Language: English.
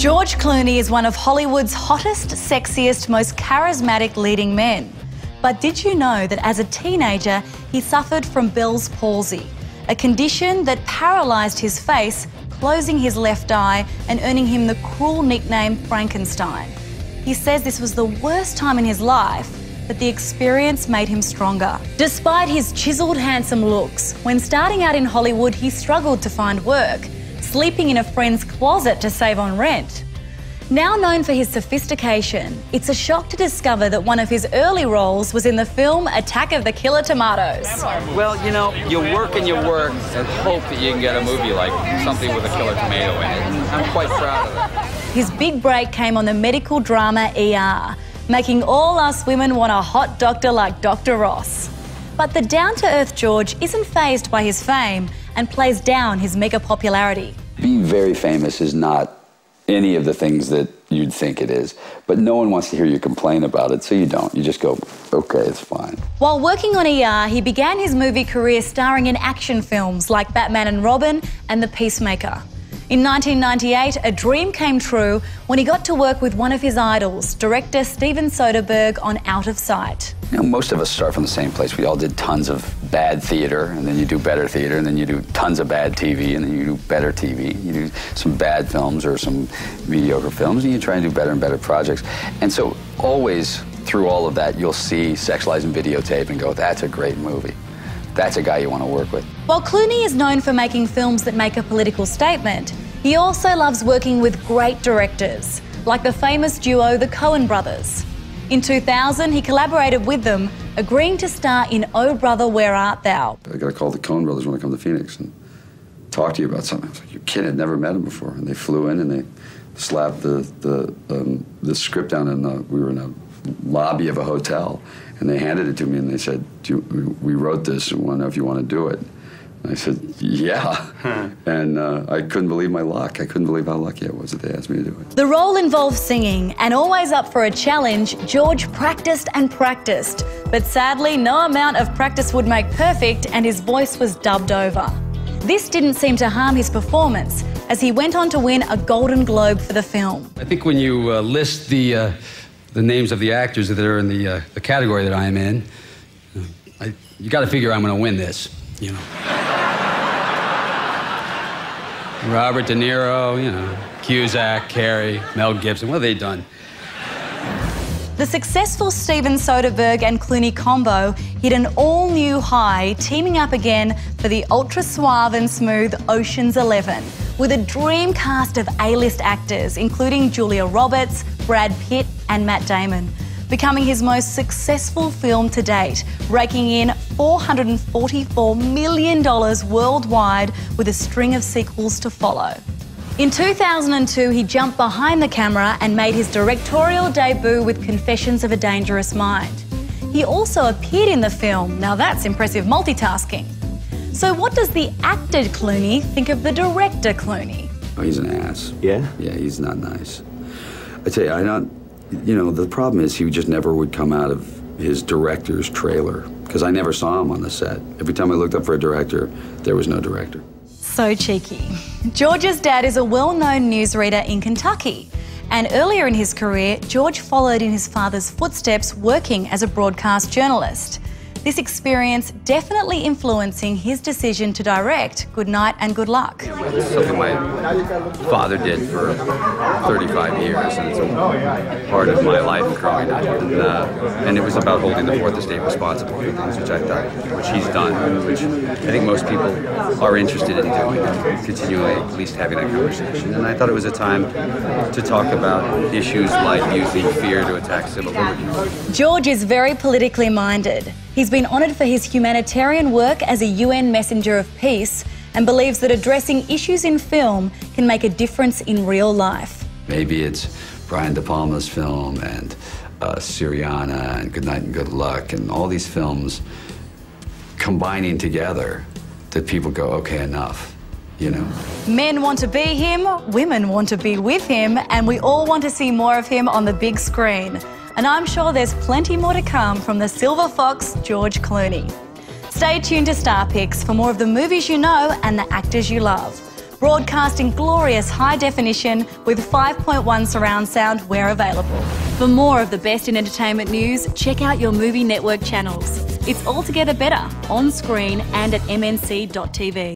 George Clooney is one of Hollywood's hottest, sexiest, most charismatic leading men. But did you know that as a teenager, he suffered from Bell's palsy, a condition that paralysed his face, closing his left eye and earning him the cruel nickname Frankenstein. He says this was the worst time in his life, but the experience made him stronger. Despite his chiselled, handsome looks, when starting out in Hollywood, he struggled to find work, sleeping in a friend's closet to save on rent. Now known for his sophistication, it's a shock to discover that one of his early roles was in the film Attack of the Killer Tomatoes. Well, you know, you work and hope that you can get a movie like something with a killer tomato in it. I'm quite proud of it. His big break came on the medical drama ER, making all us women want a hot doctor like Dr. Ross. But the down-to-earth George isn't fazed by his fame and plays down his mega popularity. Being very famous is not any of the things that you'd think it is, but no one wants to hear you complain about it, so you don't. You just go, okay, it's fine. While working on ER, he began his movie career starring in action films like Batman and Robin and The Peacemaker. In 1998, a dream came true when he got to work with one of his idols, director Steven Soderbergh, on Out of Sight. You know, most of us start from the same place. We all did tons of bad theater, and then you do better theater, and then you do tons of bad TV, and then you do better TV. You do some bad films or some mediocre films, and you try and do better and better projects. And so always through all of that, you'll see Sexualizing Videotape and go, that's a great movie. That's a guy you want to work with. While Clooney is known for making films that make a political statement, he also loves working with great directors, like the famous duo the Coen brothers. In 2000, he collaborated with them, agreeing to star in Oh Brother, Where Art Thou? I got to call the Coen brothers when I come to Phoenix and talk to you about something. I was like, you're kidding, I'd never met them before. And they flew in and they slapped the script down we were in a lobby of a hotel, and they handed it to me and they said, we wrote this and want to know if you want to do it. And I said, yeah. And I couldn't believe my luck. I couldn't believe how lucky I was that they asked me to do it. The role involved singing, and always up for a challenge, George practiced and practiced. But sadly, no amount of practice would make perfect, and his voice was dubbed over. This didn't seem to harm his performance, as he went on to win a Golden Globe for the film. I think when you list the names of the actors that are in the category that I am in, you got to figure I'm going to win this, you know. Robert De Niro, you know, Cusack, Carey, Mel Gibson, what have they done? The successful Steven Soderbergh and Clooney combo hit an all-new high, teaming up again for the ultra-suave and smooth Ocean's 11, with a dream cast of A-list actors, including Julia Roberts, Brad Pitt and Matt Damon, becoming his most successful film to date, raking in $444 million worldwide, with a string of sequels to follow. In 2002, he jumped behind the camera and made his directorial debut with Confessions of a Dangerous Mind. He also appeared in the film. Now that's impressive multitasking. So what does the actor Clooney think of the director Clooney? Oh, he's an ass. Yeah? Yeah, he's not nice. I tell you, you know, the problem is he just never would come out of his director's trailer, because I never saw him on the set. Every time I looked up for a director, there was no director. So cheeky. George's dad is a well-known newsreader in Kentucky, and earlier in his career, George followed in his father's footsteps, working as a broadcast journalist. This experience definitely influencing his decision to direct Good Night and Good Luck. It's something my father did for 35 years, and it's a part of my life growing up. And it was about holding the fourth estate responsible for things, which I thought, which he's done, which I think most people are interested in doing, continually at least having that conversation. And I thought it was a time to talk about issues like using fear to attack civil liberties. George is very politically minded. He's been honoured for his humanitarian work as a UN messenger of peace, and believes that addressing issues in film can make a difference in real life. Maybe it's Brian De Palma's film and Syriana and Good Night and Good Luck and all these films combining together that people go, okay, enough, you know. Men want to be him, women want to be with him, and we all want to see more of him on the big screen. And I'm sure there's plenty more to come from the Silver Fox, George Clooney. Stay tuned to Star Picks for more of the movies you know and the actors you love. broadcast in glorious high definition with 5.1 surround sound where available. For more of the best in entertainment news, check out your Movie Network channels. It's altogether better on screen and at mnc.tv.